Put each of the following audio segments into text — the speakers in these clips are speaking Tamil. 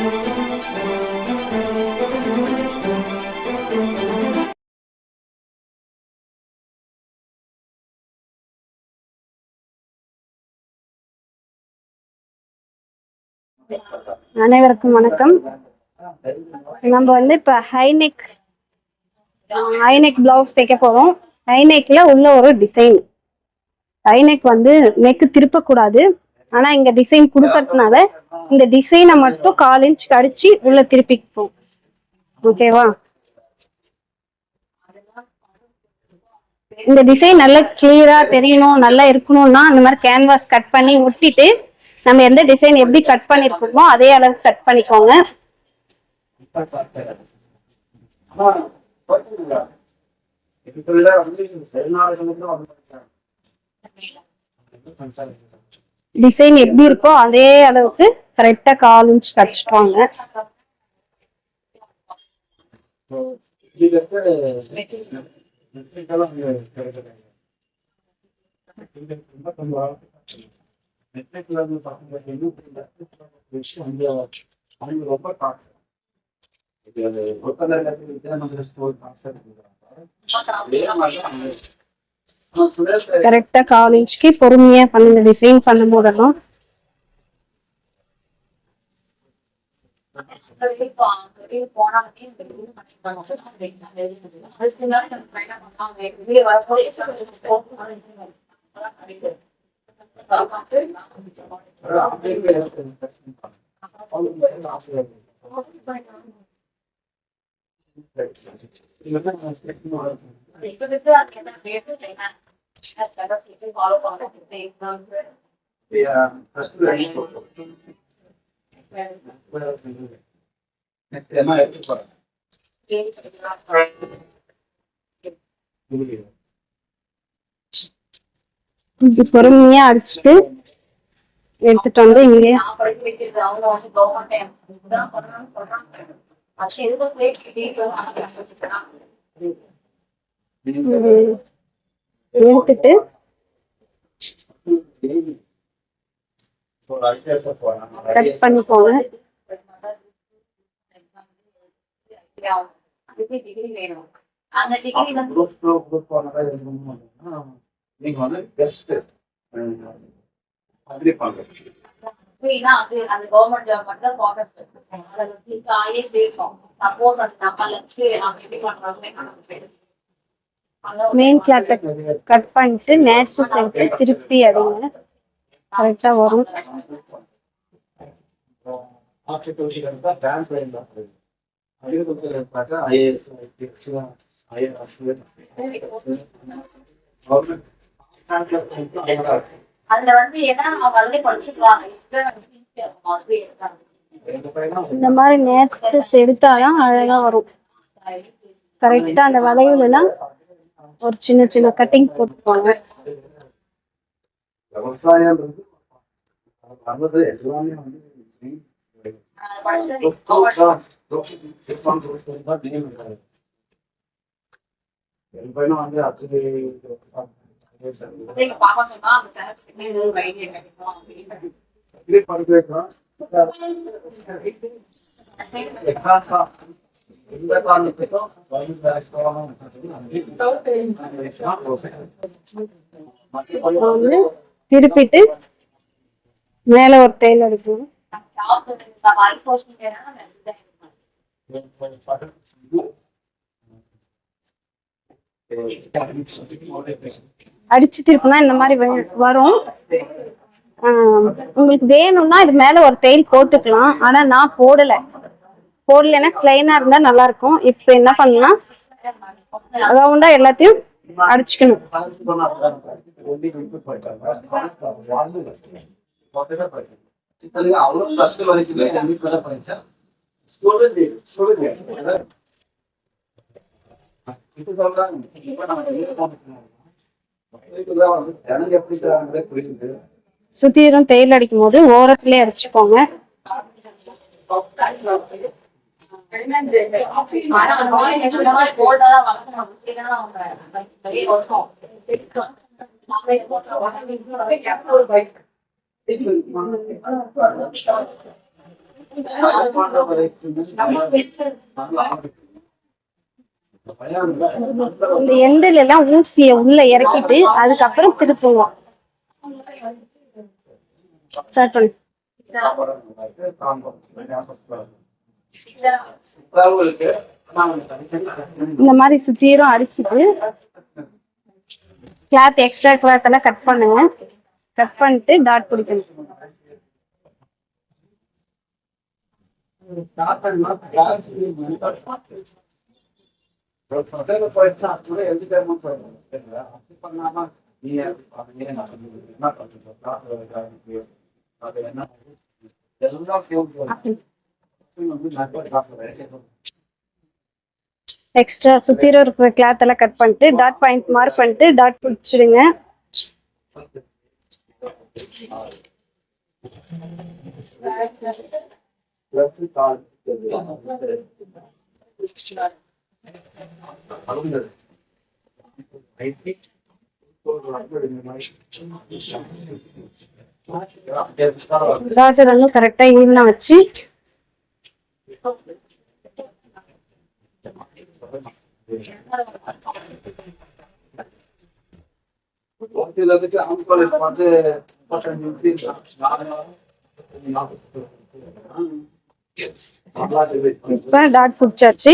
அனைவருக்கும் வணக்கம். நம்ம வந்து இப்ப ஹைநெக் பிளவுஸ் தைக்க போறோம். ஹைநெக்ல உள்ள ஒரு டிசைன். ஹைநெக் வந்து நெக் திருப்ப கூடாது. ஆனா இங்க டிசைன் கொடுக்கறதுனால இந்த டிசைனை மட்டும் 1/4 இன்ச் கடிச்சு உள்ள திருப்பிப்போம். ஓகேவா? இந்த டிசைன் நல்லா கிளியரா தெரியணும், நல்லா இருக்கணும்னா இந்த மாதிரி கேன்வாஸ் கட் பண்ணி ஒட்டிட்டு நம்ம எந்த டிசைன் எப்படி கட் பண்ணிருக்கோமோ அதே அளவுக்கு கட் பண்ணிக்கோங்க. டிசைன் எப்படி இருக்கோ அதே அளவுக்கு கரெக்டா 1/4 இன்ச் கடிச்சுட்டு கரெக்டா 1/4 இன்ச்சுக்கு பொறுமையா பண்ணுங்க. டிசைன் பண்ணும் போதெல்லாம் பொறுமையா அடிச்சுட்டு எடுத்துட்டு வந்து இங்கே எடுத்துட்டு கட் பண்ணிக்கோங்க. மெயின் கிளாத்தை கட் பண்ணிட்டு நேச்சர் சென்டர் திருப்பி அடிங்க. கரெக்டா வரும். இந்த மாதிரி நேச்சர்ஸ் எடுத்தாதான் அழகா வரும். கரெக்டா அந்த வளைவுல எல்லாம் ஒரு சின்ன சின்ன கட்டிங் போட்டுப்பாங்க. திருப்பிட்டு மேல ஒரு தையல் அடிக்கணும். அடிச்சு திருப்பினா இந்த மாதிரி வரும். உங்களுக்கு வேணும்னா இது மேல ஒரு தையல் போட்டுக்கலாம். ஆனா நான் போடலைன்னா பிளைனா இருந்தா நல்லா இருக்கும். இப்ப என்ன பண்ணலாம், ரவுண்டா எல்லாத்தையும் அடிச்சுக்கணும். சுத்திரும் தையல் அடிக்கும் போது ஓரத்திலே அடிச்சுக்கோங்க. இந்த எண்டில் எல்லாம் ஊசிய உள்ள இறக்கிட்டு அதுக்கப்புறம் திருப்புவோம். ஸ்டார்ட் பண்ணு. இந்த மாதிரி சுத்திரும் அடிச்சுட்டு கிளாத் எக்ஸ்ட்ரா கிளாத் எல்லாம் கட் பண்ணுங்க. கட் பண்ணிட்டு டாட் பிடிக்கணும். எக்ஸ்ட்ரா சுத்திர இருக்கிற கிளாத் எல்லாம் கட் பண்ணிட்டு டாட் பாயிண்ட் மார்க் பண்ணிட்டு டாட் பிடிச்சிடுங்க. டாட் வந்து கரெக்டா ஈவனா வச்சு இப்ப டாட் பிடிச்சாச்சு.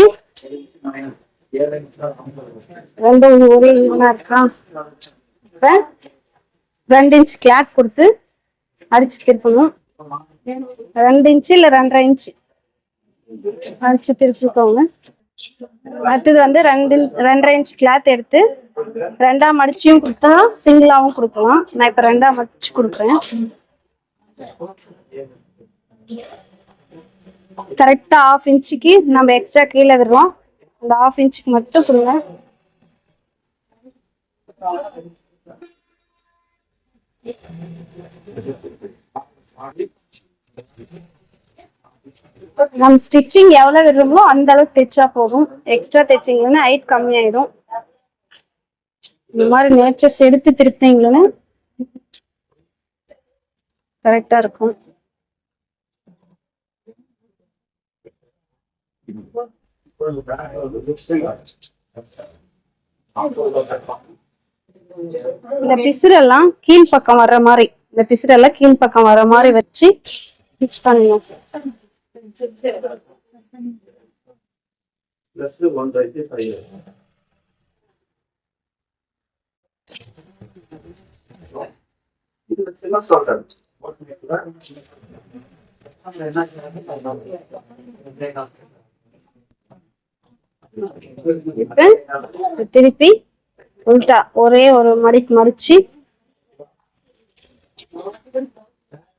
ரெண்டும் ஒரே ஈவனா இருக்கா? இப்ப 2 இன்ச் கிளாத் கொடுத்து அடிச்சு திருப்பணும். 2 இன்ச்சு இல்ல 2.5 இன்ச்சு அடிச்சு திருப்பிக்கோங்க. அடுத்தது வந்து 2.5 இன்ச் கிளாத் எடுத்து 2ஆ மடிச்சியும் கொடுத்தலாம், சிங்கிளாவும் கொடுக்கலாம். நான் இப்ப 2ஆ மடிச்சு கொடுக்குறேன். கரெக்டா 1/2 இன்ச்சுக்கு நம்ம எக்ஸ்ட்ரா கீழே விடுறோம். அந்த 1/2 இன்ச்சுக்கு மட்டும் கொடுங்க. நம்ம ஸ்டிச்சிங் எவ்வளவு விடுறோமோ அந்த அளவுக்கு தைச்சா போதும். எக்ஸ்ட்ரா தைச்சிங்கன்னா ஹைட் கம்மி ஆயிடும். இந்த மாதிரி நேச்சர்ஸ் எடுத்து திருப்பினீங்கன்னா கரெக்டா இருக்கும். இந்த பிசுரெல்லாம் கீழ்பக்கம் வர்ற மாதிரி, இந்த பிசுரெல்லாம் கீழ்பக்கம் வர்ற மாதிரி வச்சு ஸ்டிச் பண்ணுங்க. திருப்பி உல்டா ஒரே ஒரு மடிப்பு மடிச்சு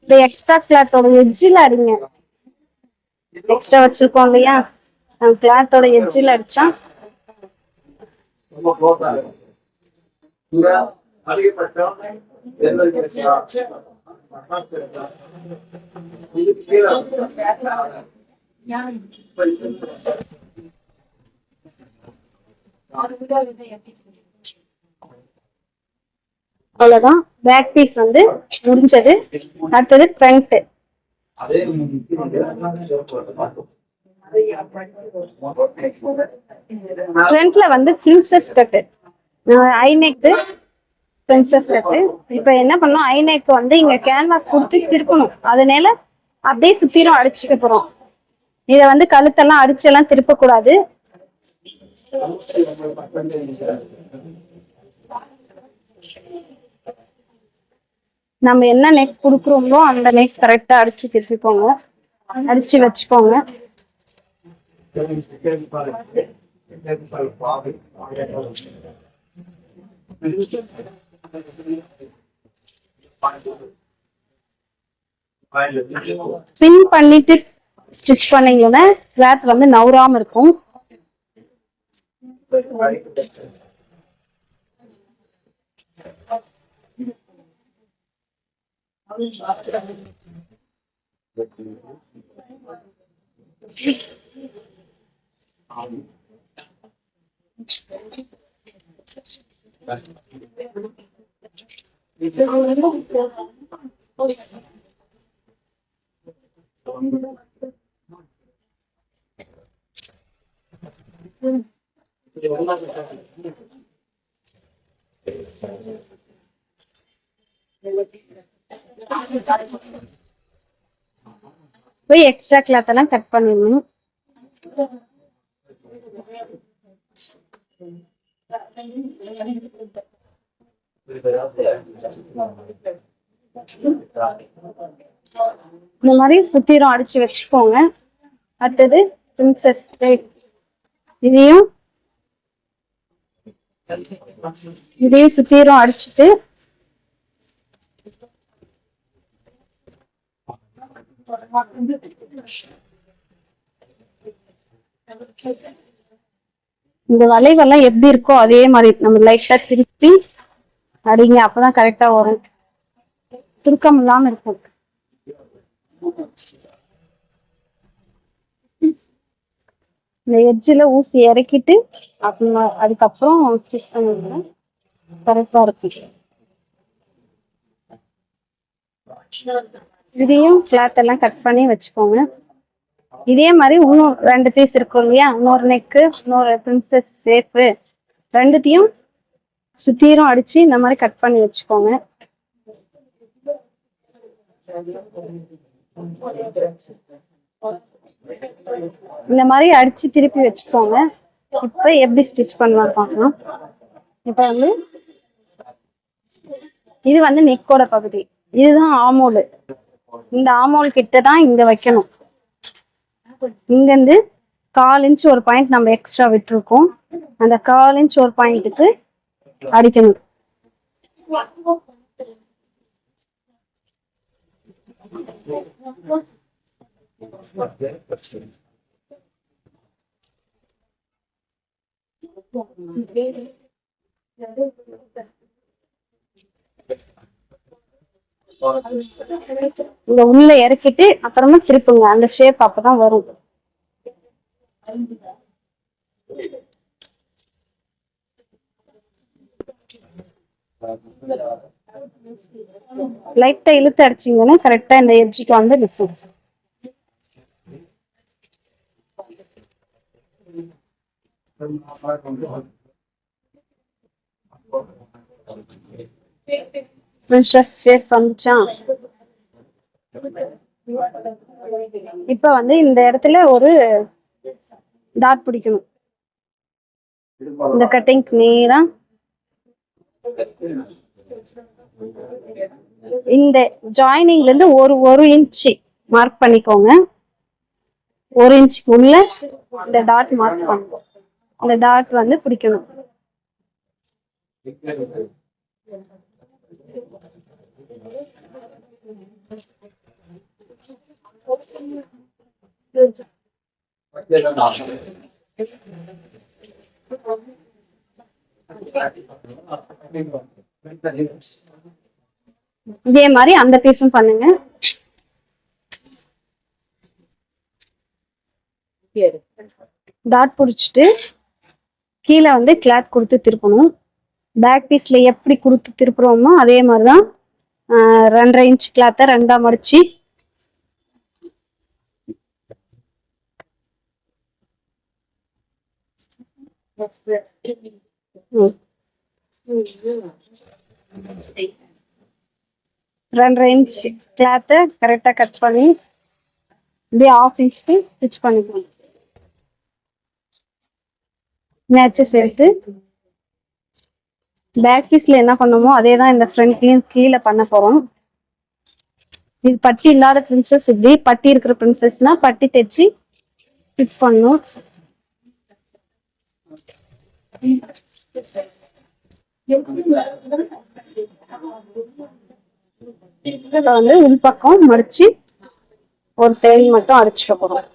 இந்த எக்ஸ்ட்ரா கிளாத்தோட எட்ஜில் அடிங்க. எக்ஸ்ட்ரா வச்சிருக்கோம் இல்லையா, கிளாத்தோட எட்ஜில் அடிச்சா அவ்வளவுதான். பேக் பீஸ் வந்து முடிஞ்சது. அடுத்தது ஃப்ரண்ட். ஃப்ரண்ட்ல வந்து பிரின்சஸ் கட், ஐ நெக், பிரின்சஸ் கட். இப்ப என்ன பண்ணோம், ஐ நெக் வந்து இங்க கேன்வாஸ் கொடுத்து திருப்பணும். அதனால அப்படியே சுத்திரும் அடிச்சுக்க போறோம். இத வந்து கழுத்தெல்லாம் அடிச்செல்லாம் திருப்ப கூடாது. நம்ம என்ன நெக் கொடுக்குறோமோ அந்த நெக் கரெக்டா அடிச்சு திருப்பிப்போங்க, அடிச்சு வச்சுக்கோங்க. பின் பண்ணிட்டு ஸ்டிச் பண்ணீங்கன்னா கிளாத் வந்து நவுறாம இருக்கும். போய் எக்ஸ்ட்ரா கிளாத் எல்லாம் கட் பண்ணிடணும். இந்த மாதிரி சுத்திரம் அடிச்சு வச்சுக்கோங்க. அடுத்தது பிரின்சஸ் இதையும் சுத்திரம் அடிச்சுட்டு இந்த வளைவெல்லாம் எப்படி இருக்கோ அதே மாதிரி நம்ம லைட்டா திருப்பி அடிங்க. அப்பதான் கரெக்டா வரும், சுருக்கம் இல்லாம இருக்கும். இந்த எட்ஜில் ஊசி இறக்கிட்டு அதுக்கப்புறம் ஸ்டிச் பண்ணிடுங்க, கரெக்டா இருக்கு. இதையும் கிளாத் எல்லாம் கட் பண்ணி வச்சுக்கோங்க. இதே மாதிரி இன்னும் 2 பீஸ் இருக்கும் இல்லையா, இன்னொரு நெக்கு, இன்னொரு பிரின்சஸ் ஷேப்பு, ரெண்டுத்தையும் சுத்தீரும் அடிச்சு இந்த மாதிரி கட் பண்ணி வச்சுக்கோங்க. இந்த மாதிரி அடிச்சு திருப்பி வச்சுக்கோங்க. இப்ப எப்படி ஸ்டிச் பண்ணலாம் பார்க்கலாம். இப்ப இது நெக்கோட பகுதி, இதுதான் ஆமோல். இந்த ஆமோல் கிட்டதான் இங்க வைக்கணும். இங்க இருந்து 1/4 இன்ச் ஒரு பாயிண்ட் நம்ம எக்ஸ்ட்ரா விட்டுருக்கோம். அந்த 1/4 இன்ச் ஒரு பாயிண்ட்டுக்கு அடிக்கணும். இங்க உள்ள இறக்கிட்டு அப்புறமா திருப்புங்க, அந்த ஷேப் அப்பதான் வரும். லைட்டா இழுத்து அடிச்சீங்கன்னா கரெக்டா இந்த எட்ஜுக்கு நிற்கும். இப்ப இந்த இடத்துல ஒரு டாட் பிடிக்கணும். இந்த கட்டிங் நேரா இந்த ஜாயினிங்ல இருந்து ஒரு இன்ச் மார்க் பண்ணிக்கோங்க. 1 இன்ச்சுக்கு உள்ள இந்த டாட் மார்க் பண்ணுவோம். இந்த டாட் பிடிக்கணும். இதே மாதிரி அந்த பீஸும் பண்ணுங்க. டாட் புடிச்சிட்டு கீழே கிளாத் கொடுத்து திருப்பணும். பேக் பீஸ்ல எப்படி கொடுத்து திருப்புறோமோ அதே மாதிரிதான் 2.5 இன்ச் கிளாத்தை 2ஆ மடிச்சு ரெண்டரை இன்ச் கிளாத்தை கரெக்டா கட் பண்ணி இப்படியே 1/2 இன்ச்சுக்கு ஸ்டிச் பண்ணிக்கணும். மேட்சஸ் எடுத்து பேக் பீஸ்ல என்ன பண்ணுமோ அதேதான் இந்த ஃப்ரண்ட்லயும் கீழே பண்ண போறோம். இது பட்டி இல்லாத பிரின்சஸ், இப்படி பட்டி இருக்கிற பிரின்சஸ்னா பட்டி தைச்சு ஸ்டிச் பண்ணும். உள்பக்கம் மடிச்சு ஒரு தேய் மட்டும் அரைச்சிக்க போறோம்.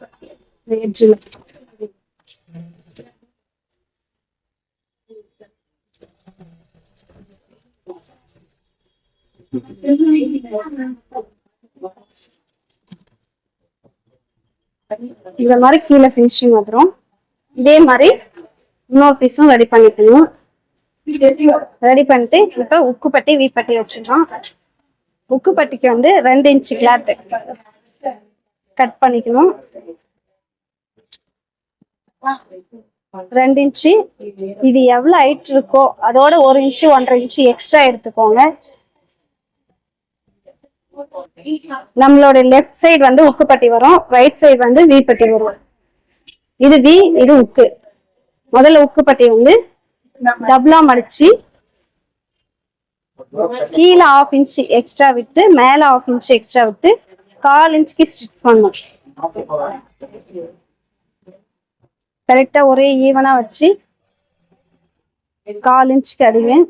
இந்த மாதிரி கீழே ஃபினிஷிங் வந்துடும். இதே மாதிரி இன்னொரு பீஸும் ரெடி பண்ணிக்கணும். ரெடி பண்ணிட்டு இப்ப உக்கு பட்டி வீப்பட்டி வச்சிடலாம். உக்கு பட்டிக்கு 2 இன்ச் கிளாத் கட் பண்ணிக்கணும். 2 இன்ச்சு. இது எவ்வளவு ஹைட் இருக்கோ அதோட 1 இன்ச்சு 1.5 இன்ச்சு எக்ஸ்ட்ரா எடுத்துக்கோங்க. நம்மளோட லெஃப்ட் சைடு வந்து உக்குப்பட்டி வரும், ரைட் சைடு வந்து வீப்பட்டி வரும். இது வி, இது உக்கு. முதல்ல உக்குப்பட்டி வந்து டபுளா மடிச்சு கீழே 1/2 இன்ச்சு எக்ஸ்ட்ரா விட்டு மேல 1/2 இன்ச்சு எக்ஸ்ட்ரா விட்டு 1/4 இன்ச்சுக்கு ஸ்டிச் பண்ணும். கரெக்டா ஒரே ஈவனா வச்சு 1/4 இன்ச்சுக்கு அடிவேன்.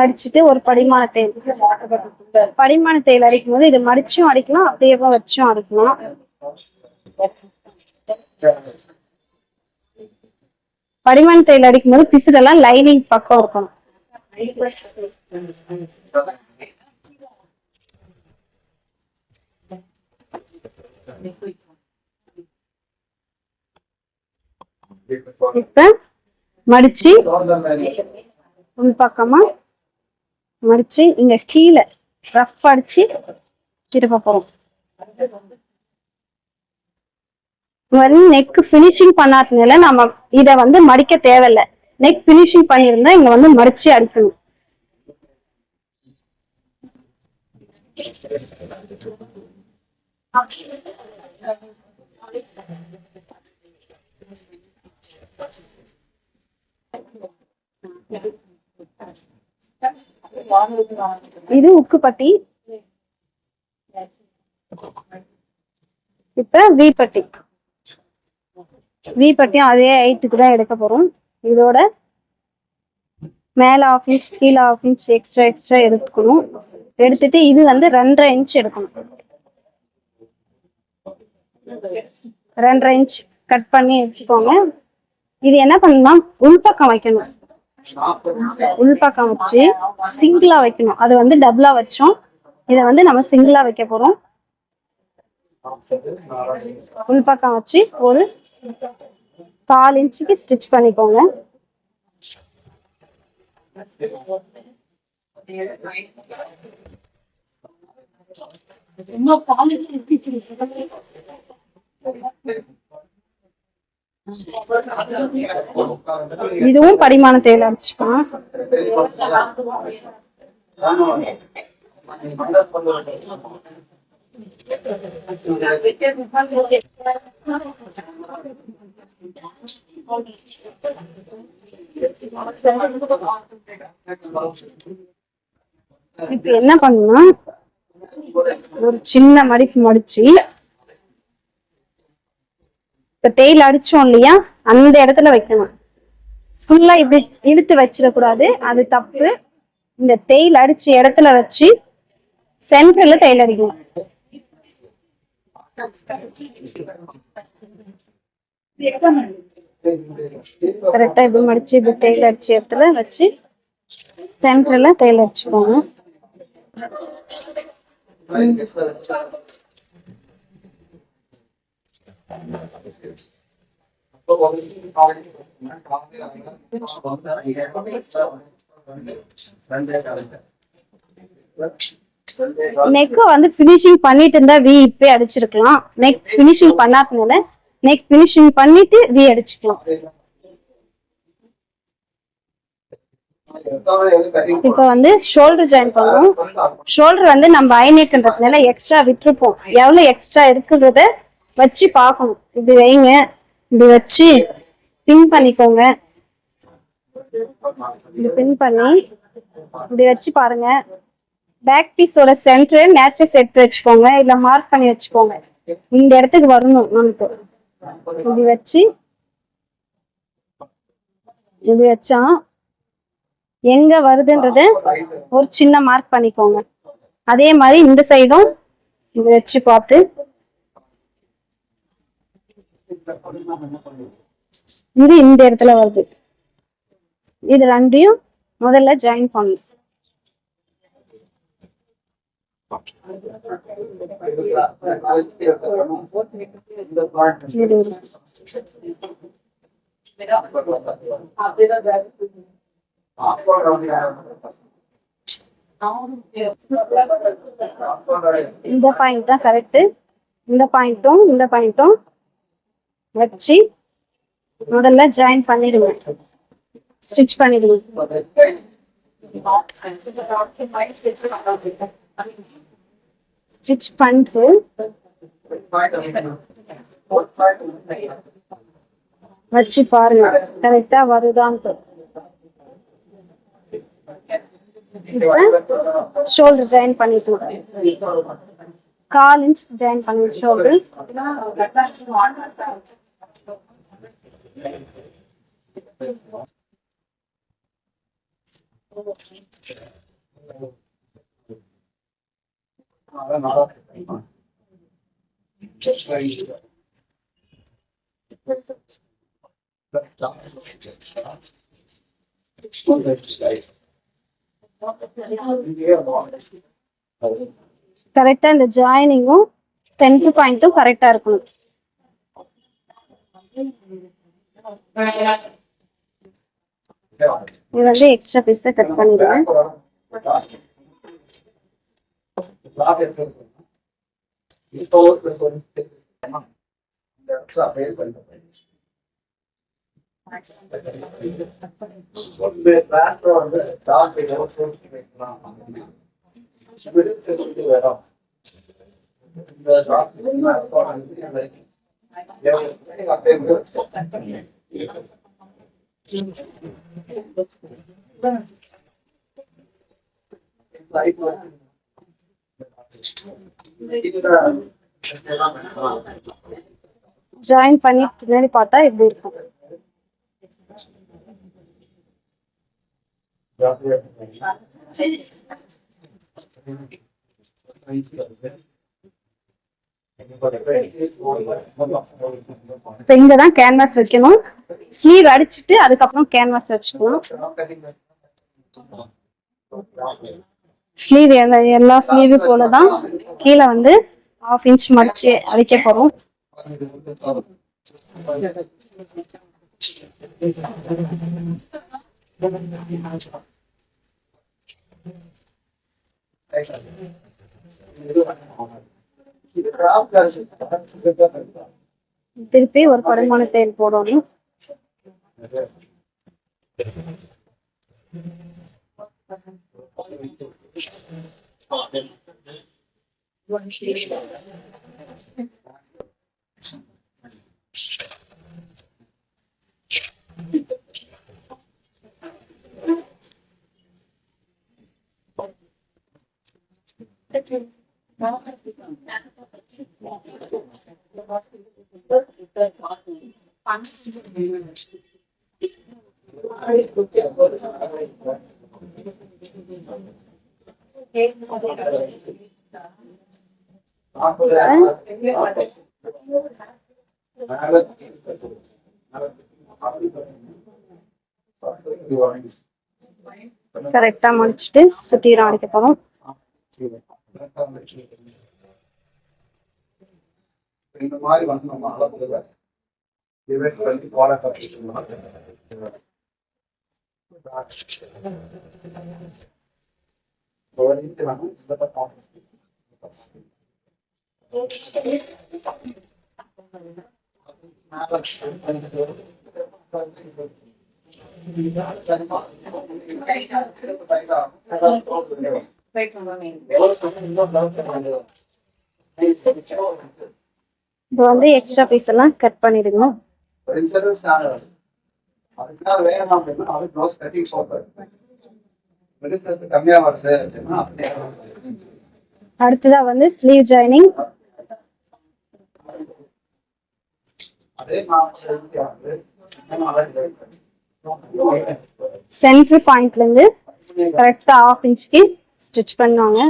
அடிச்சுட்டு ஒரு படிமான தையல் அடிக்கும் போது இது மடிச்சும் அடிக்கலாம், அப்படியே வச்சும் அடிக்கலாம். படிமான தையல் அடிக்கும் போது பிசுடெல்லாம் லைனிங் பக்கம் இருக்கணும். இப்ப மடிச்சு உள் பக்கமா மடிச்சு இங்க கீழே ரஃப் அடிச்சு திருப்ப போறோம். நெக் பினிஷிங் பண்ணாதனால நம்ம இத வந்து மடிக்க தேவையில்லை. நெக் பினிஷிங் பண்ணிருந்தா இங்க வந்து மடிச்சு அடிக்கணும். இது உக்குப்பட்டி. இப்ப வீப்பட்டி. வீப்பட்டியும் அதே ஹைட்டுக்கு தான் எடுக்க போறோம். இதோட மேல 1/2 இன்ச் கீழே 1/2 இன்ச் எக்ஸ்ட்ரா எடுத்துக்கணும். எடுத்துட்டு இது வந்து 2.5 இன்ச் எடுக்கணும். 2.5 இன்ச் கட் பண்ணி எடுத்துக்கோங்க. இது என்ன பண்ணலாம், உள்பக்கம் வைக்கணும். உள்பக்கம் வச்சு சிங்கிளா வைக்கணும். அது வந்து டபுளா வச்சோம், இத வந்து நம்ம சிங்கிளா வைக்க போறோம். உள்பக்கம் வச்சு ஒரு 1/4 இன்ச்சுக்கு ஸ்டிச் பண்ணிக்கோங்க. இதுவும் படிமான தையல் அடிச்சுக்கலாம். இப்ப என்ன பண்ணணும்னா ஒரு சின்ன மடிப்பு மடிச்சு இப்ப தையல் அடிச்சோம் இல்லையா, அந்த இடத்துல வைக்கணும். ஃபுல்லா இப்படி இழுத்து வச்சிடக்கூடாது, அது தப்பு. இந்த தையல் அடிச்ச இடத்துல வச்சு சென்டர்ல தையல் அடிக்கணும். கரெக்டா இப்படி மடிச்சு இப்படி தையல் அடிச்ச இடத்துல வச்சு சென்டர்ல தையல் அடிச்சுக்கோங்க. நெக் வந்து பினிஷிங் பண்ணிட்டு இருந்தா வி இப்பே அடிச்சிருக்கலாம். நெக் பினிஷிங் பண்ணாதனால நெக் பினிஷிங் பண்ணிட்டு வி அடிச்சுக்கலாம். இப்ப வந்து ஷோல்டர் ஜாயின் பண்ணுவோம். ஷோல்டர் வந்து நம்ம ஐநெக்ன்றதுனால எக்ஸ்ட்ரா விட்டுருப்போம். எவ்வளவு எக்ஸ்ட்ரா இருக்குன்றத வச்சு பார்க்கணும். இப்படி வைங்க, இப்படி வச்சு பின் பண்ணிக்கோங்க. இப்படி பின் பண்ணி இப்படி வச்சு பாருங்க. பேக் பீஸோட சென்டர் நேச்சர் எடுத்து வச்சுக்கோங்க, இல்ல மார்க் பண்ணி வச்சுக்கோங்க. இந்த இடத்துக்கு வரணும் நமக்கு. இப்படி வச்சு இப்படி வச்சா எங்க வருதுன்றத ஒரு சின்ன மார்க் பண்ணிக்கோங்க. அதே மாதிரி இந்த சைடும் இப்படி வச்சு பார்த்து இது இந்த இடத்துல வருது. இது ரெண்டையும் முதல்ல ஜாயின் பண்ணணும். இந்த பாயிண்ட் தான் கரெக்ட். இந்த பாயிண்ட்டும் வச்சு முதல்ல ஜாயின் பண்ணிடுவேன், ஸ்டிச் பண்ணிடுவேன். ஸ்டிச் பண்ணிட்டு வச்சு பாருங்க கரெக்டா வருதான்ட்டு. ஷோல்டர் ஜாயின் பண்ணிட்டு 1/4 இன்ச் ஜாயின் பண்ணி ஷோல்டர். கரெக்டா இந்த ஜாயினிங்கும் சென்டர் பாயிண்ட்டும் கரெக்டா இருக்கணும். இது வந்து எக்ஸ்ட்ரா பீஸை கட் பண்ணிடுவேன். ஜாயின் பண்ணி பின்னாடி பார்த்தா எப்படி இருக்கும். இங்கதான் கேன்வாஸ் வைக்கணும். ஸ்லீவ் அடிச்சுட்டு அதுக்கப்புறம் கேன்வாஸ் வச்சுக்கணும். ஸ்லீவ் எல்லா ஸ்லீவு போலதான் கீழே வந்து 1/2 இன்ச் மடிச்சு அடிக்க போறோம். திருப்பி ஒரு பரிமாண தையல் போடணும். கரெக்டா முடிச்சுட்டு சுத்திரம் அடிக்க போறோம். இந்த மாதிரி வந்து நம்ம அளவுல டிவைட் பண்ணி போட கற்றுக்கணும். இப்போ வந்து எக்ஸ்ட்ரா பீஸ் எல்லாம் கட் பண்ணிடுங்க. அடுத்ததா வந்து ஸ்லீவ் ஜாயினிங். சென்டர் பாயிண்ட்ல இருந்து கரெக்டா 1/2 இன்ச்க்கு ஸ்டிச் பண்ணுவாங்க.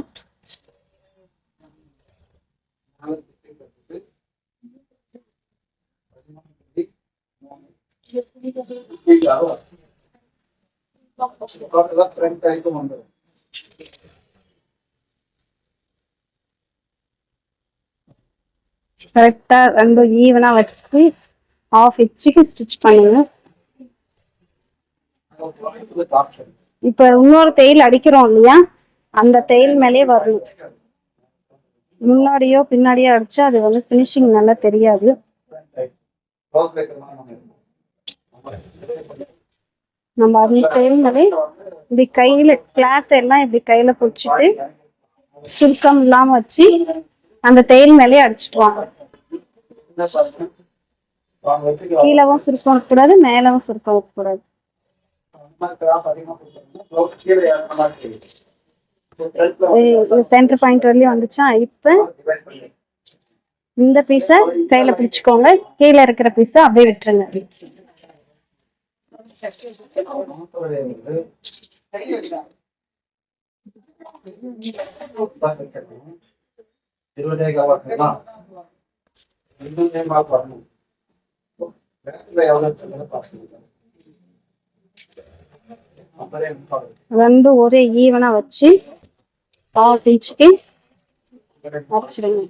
கரெக்டா ரெண்டும் ஈவனா வச்சு 1/2 இன்ச்சுக்கு ஸ்டிச் பண்ணுங்க. இப்ப இன்னொரு தையல் அடிக்கிறோம் இல்லையா, அந்த தையல் மேலேயே வரணும். முன்னாடியோ பின்னாடியோ அடிச்சா அது வந்து ஃபினிஷிங் நல்லா தெரியாது. நம்ம அந்த தையல் மேலே இப்படி கையில கிளாத் எல்லாம் இப்படி கையில பிடிச்சிட்டு சுருக்கம் இல்லாம வச்சு அந்த தையல் மேலேயே அடிச்சுட்டு வாங்க. கீழவும் சுருக்கம் இருக்கக்கூடாது, மேலவும் சுருக்கம் இருக்கக்கூடாது. சென்டர் பாயிண்ட் வரலையும் வந்துச்சா? இப்ப இந்த பீஸ கையில பிடிச்சுக்கோங்க, கீழே இருக்கிற பீஸ அப்படியே விட்டுருங்க. ரெண்டும் ஒரே ஈவனா வச்சு பால் பீச்சுக்கு அரைச்சிடுங்க.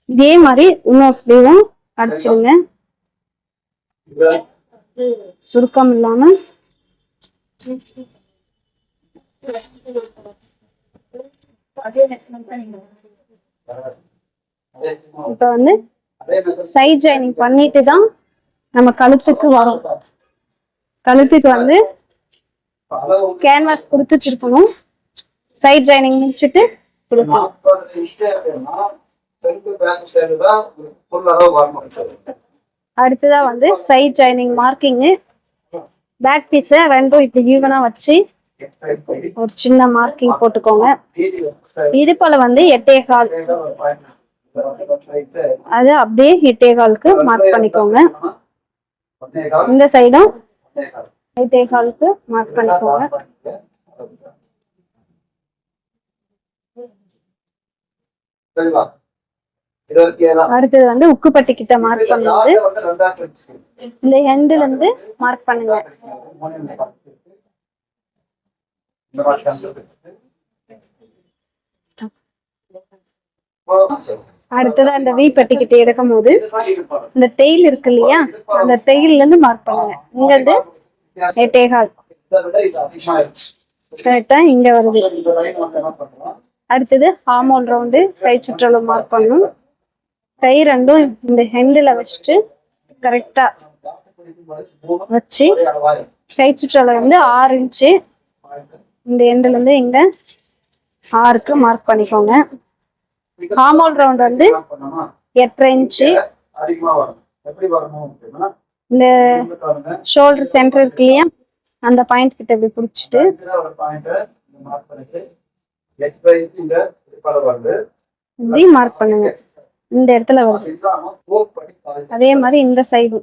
இதே மாதிரி இன்னொரு ஸ்லீவும் அடிச்சிருங்க, சுருக்கம் இல்லாம. இப்ப வந்து சைட் ஜாயினிங் பண்ணிட்டு தான் நம்ம கழுத்துக்கு வரும். கழுத்துக்கு வந்து கேன்வாஸ் கொடுத்து திருப்பணும், சைட் ஜாயினிங் முடிச்சுட்டு கொடுக்கணும். அடுத்ததா வந்து சைட் ஜாயினிங் மார்க்கிங். பேக் பீஸ ரெண்டும் இப்படி ஈவனா வச்சு ஒரு சின்ன மார்க்கிங் போட்டுக்கோங்க. இது போல வந்து 8.25 அது அப்படியே 8.25க்கு மார்க் பண்ணிக்கோங்க. இந்த சைடும் 8.25க்கு மார்க் பண்ணிக்கோங்க. அடுத்தது வந்து உக்குப்பட்டி கிட்ட மார்க் பண்ணும்போது இந்த ஹெண்ட்ல இருந்து மார்க் பண்ணுங்க. அடுத்தது அந்த வி பட்டிக்கிட்ட எடுக்கும் போது இந்த டெயில் இருக்கு இல்லையா, அந்த டெயில்ல இருந்து மார்க் பண்ணுங்க. இங்க இருந்து 8.25 கரெக்டா இங்க வருது. அடுத்தது ஹார்மோன் ரவுண்டு கை சுற்றளவு மார்க் பண்ணும். கை ரெண்டும் இந்த ஹெண்ட்ல வச்சுட்டு கரெக்டா வச்சு கை சுற்றளவு வந்து 6 இன்ச்சு இந்த எண்ட்ல இருந்து இங்க 6க்கு மார்க் பண்ணிக்கோங்க. ஹார்மோன் ரவுண்ட் வந்து 8.5 இன்ச்சு. இந்த ஷோல்டர் சென்டர் இருக்கு இல்லையா, அந்த பாயிண்ட் கிட்ட இப்படி பிடிச்சிட்டு இப்படி மார்க் பண்ணுங்க. இந்த இடத்துல வருது. அதே மாதிரி இந்த சைடு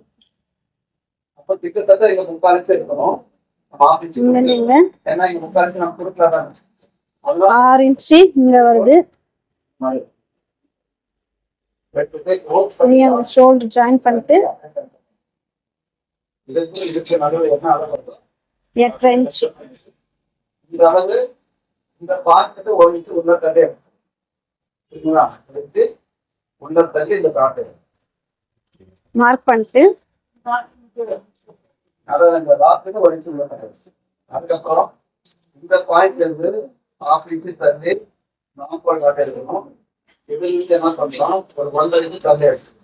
இங்க 6 இன்ச்சு இங்க வருது. ஷோல்டர் ஜாயின் பண்ணிட்டு 8.5 இன்ச்சு இந்த பாக்கெட் ஒழிச்சு உள்ள தள்ளி சரிங்களா, எடுத்து உள்ள தள்ளி இந்த காட்டு மார்க் பண்ணிட்டு அதாவது இந்த லாக்குக்கு ஒழிச்சு உள்ள தள்ளி. அதுக்கப்புறம் இந்த பாயிண்ட்ல இருந்து 1/2 இன்ச்சு தள்ளி நாற்பது காட்டு எடுக்கணும். இதுல என்ன பண்ணலாம், ஒரு 1.5 இன்ச்சு தள்ளி எடுக்கணும்.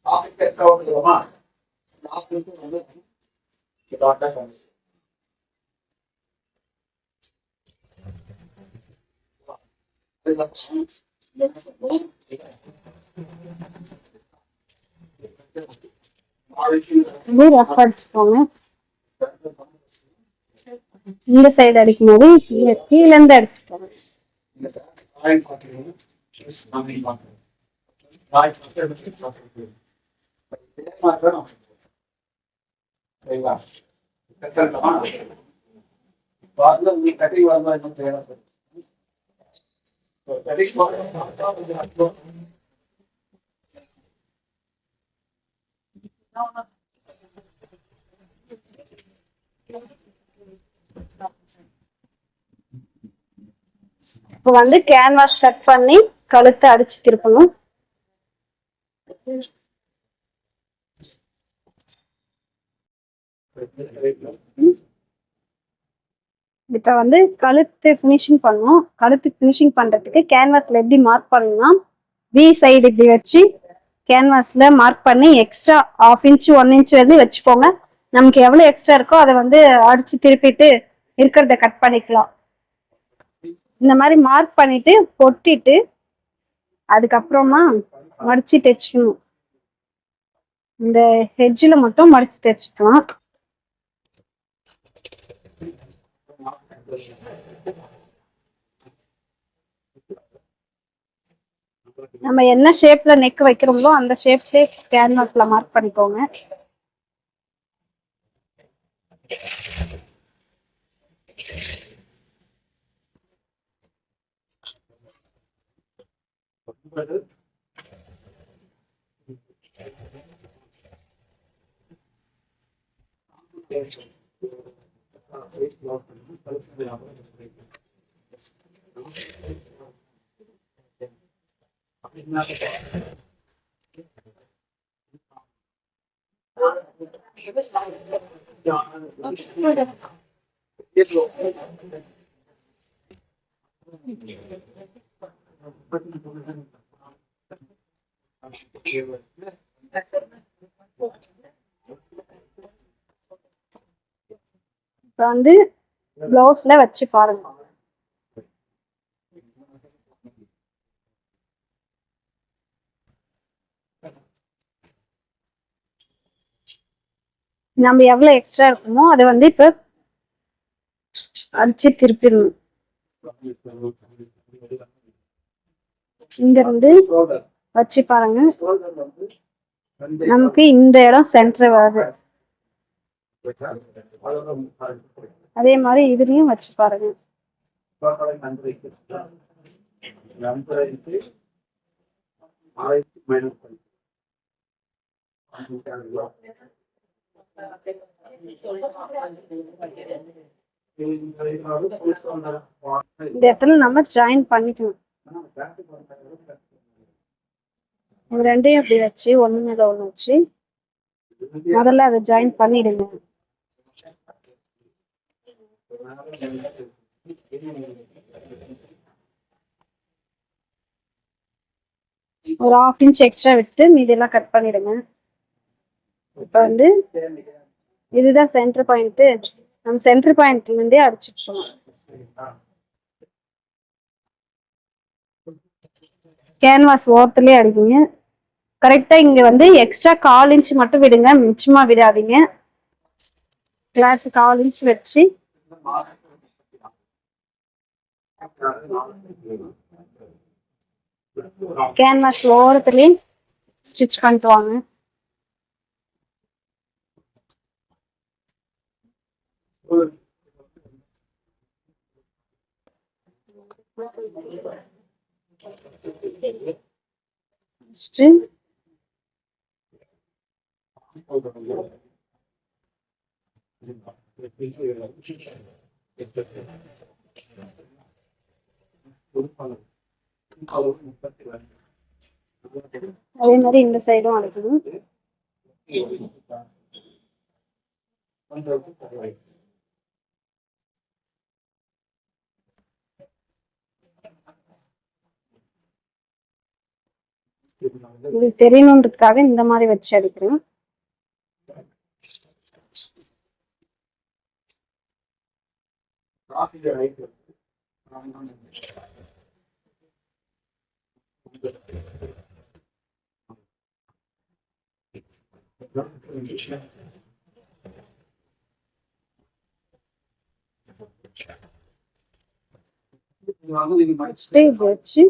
1/2 இன்ச்சு எக்ஸ்ட்ரா எடுக்கலாமா, 1/2 இன்ச்சு வந்து காட்டா காணும். இந்த சைடு அடிக்கும் போது கீழ இருந்து அடிச்சுக்கோங்க. இப்போ வந்து கேன்வாஸ் கட் பண்ணி கழுத்தை அடிச்சு திருப்பணும். இப்ப வந்து கழுத்து பினிஷிங் பண்ணும். கழுத்து பினிஷிங் பண்றதுக்கு கேன்வாஸ்ல எப்படி மார்க் பண்ணணும்னா, வி சைடு இப்படி வச்சு கேன்வாஸ்ல மார்க் பண்ணி எக்ஸ்ட்ரா 1/2 இன்ச் 1 இன்ச் வந்து வச்சுக்கோங்க. நமக்கு எவ்வளவு எக்ஸ்ட்ரா இருக்கோ அதை வந்து அடிச்சு திருப்பிட்டு இருக்கிறத கட் பண்ணிக்கலாம். இந்த மாதிரி மார்க் பண்ணிட்டு பொட்டிட்டு அதுக்கப்புறமா மடிச்சு தைச்சுக்கணும். இந்த ஹெட்ஜ்ல மட்டும் மடிச்சு தைச்சுக்கலாம். நம்ம என்ன ஷேப்ல நெக் வைக்கிறோமோ அந்த ஷேப்ல கேன்வாஸ்ல மார்க் பண்ணிக்கோங்க. இப்ப வந்து பிளவுஸ்ல வச்சு பாருங்க. நம்ம எவ்வளவு எக்ஸ்ட்ரா இருக்குமோ அதை வந்து இப்ப அடிச்சு திருப்பிடணும். இங்க இருந்து வச்சு பாருங்க. நமக்கு இந்த இடம் சென்டர் வருது. அதே மாதிரி இதுலயும் வச்சு பாருங்க. இந்த இடத்துல நம்ம ஜாயின் பண்ணிக்கணும். இது ரெண்டையும் அப்படி வச்சு ஒண்ணு மேல ஒண்ணு வச்சு முதல்ல அதை ஜாயின் பண்ணிடுங்க. ஒரு 1/2 இன்ச் எக்ஸ்ட்ரா விட்டு மீதி எல்லாம் கட் பண்ணிடுங்க. இப்ப வந்து இதுதான் சென்டர் பாயிண்ட். நம்ம சென்டர் பாயிண்ட்ல இருந்தே அடிச்சுட்டு போகலாம். கேன்வாஸ் ஓரத்துலயே அடிக்குங்க. கரெக்டா இங்க வந்து எக்ஸ்ட்ரா 1/4 இன்ச் மட்டும் விடுங்க, மிச்சமா விடாதீங்க. கிளாத் 1/4 இன்ச் வச்சு கேன்வாஸ் ஓரத்துலயே ஸ்டிச் பண்ணிட்டு வாங்க. அதே மாதிரி இந்த சைடும் அடிக்கணும். இது தெரியணுன்றதுக்காக இந்த மாதிரி வச்சு அடிக்கிறேன். வச்சு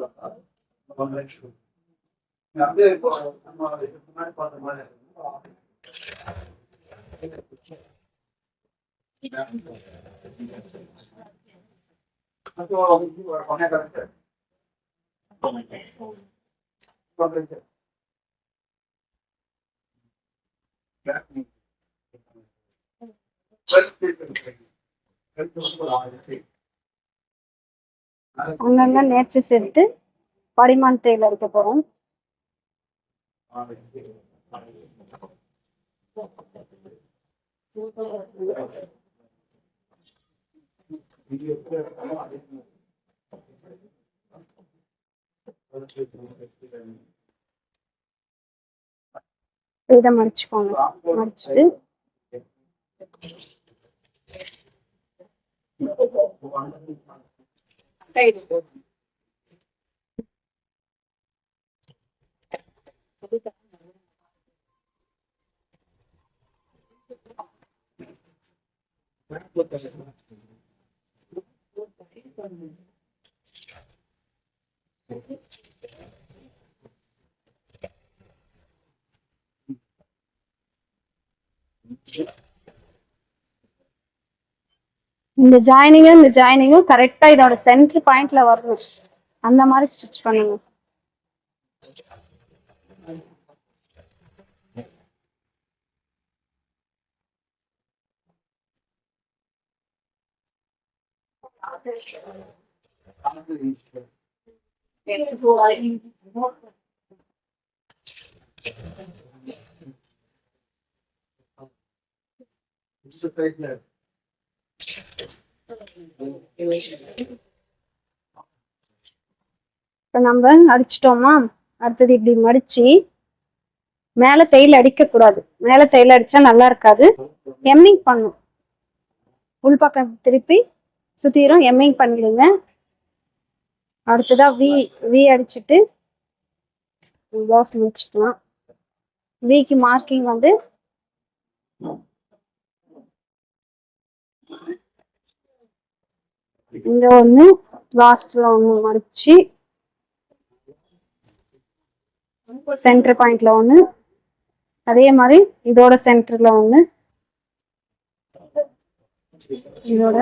அங்கங்க நேர்ச்சி சேர்த்து படிமான் தேயில அடிக்க போறோம். இதை மடிச்சுக்கோங்க. மடிச்சுட்டு இந்த ஜாயினிங்கும் கரெக்டா இதோட சென்டர் பாயிண்ட்ல வரணும். அந்த மாதிரி ஸ்டிச் பண்ணுங்க. இப்ப நம்ம அடிச்சிட்டோமா, அடுத்தது இப்படி மடிச்சு மேல தையல் அடிக்க கூடாது. மேல தையல் அடிச்சா நல்லா இருக்காது. எம்மிங் பண்ணும். உள்பக்கம் திருப்பி சுத்திரும் எம்மிங் பண்ணிடுங்க. அடுத்ததா வி அடிச்சுட்டு முடிச்சுக்கலாம். விக்கு மார்க்கிங் வந்து இங்க ஒண்ணு, லாஸ்ட்ல ஒண்ணு மடிச்சு சென்டர் பாயிண்ட்ல ஒண்ணு, அதே மாதிரி இதோட சென்டர்ல ஒண்ணு, இதோட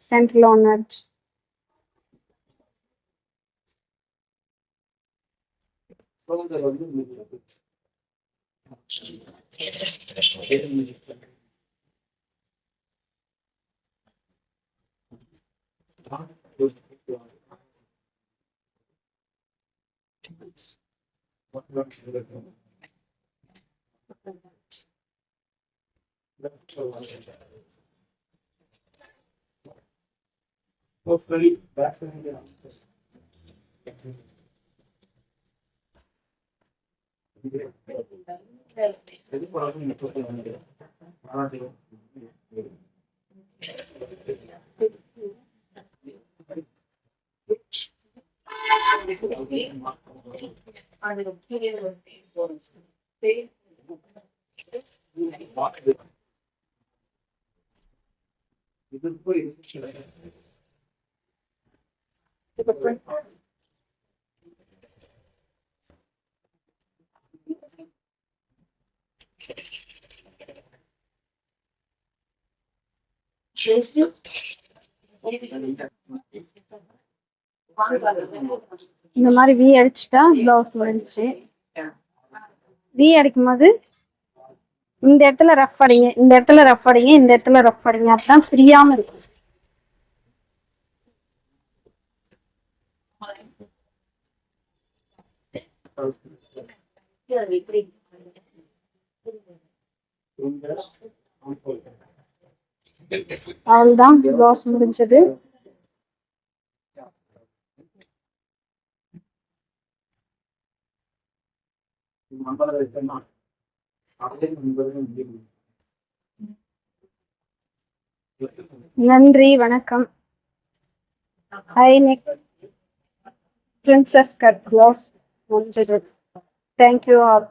சென்டர்ல ஒண்ணு அடிச்சு இந்த மாதிரி வி அடிச்சுட்டா பிளவுஸ் முடிஞ்சுச்சு. வி அடிக்கும் போது இந்த இடத்துல ரஃப் அடிங்க, இந்த இடத்துல ரஃப் அடிங்க, இந்த இடத்துல ரஃப் அடிங்க. அப்பதான் பிரியாம இருக்கும். அவ்வளவுதான், பிளவுஸ் முடிஞ்சது. நன்றி, வணக்கம். High neck princess cut blouse முடிஞ்சது. Thank you all.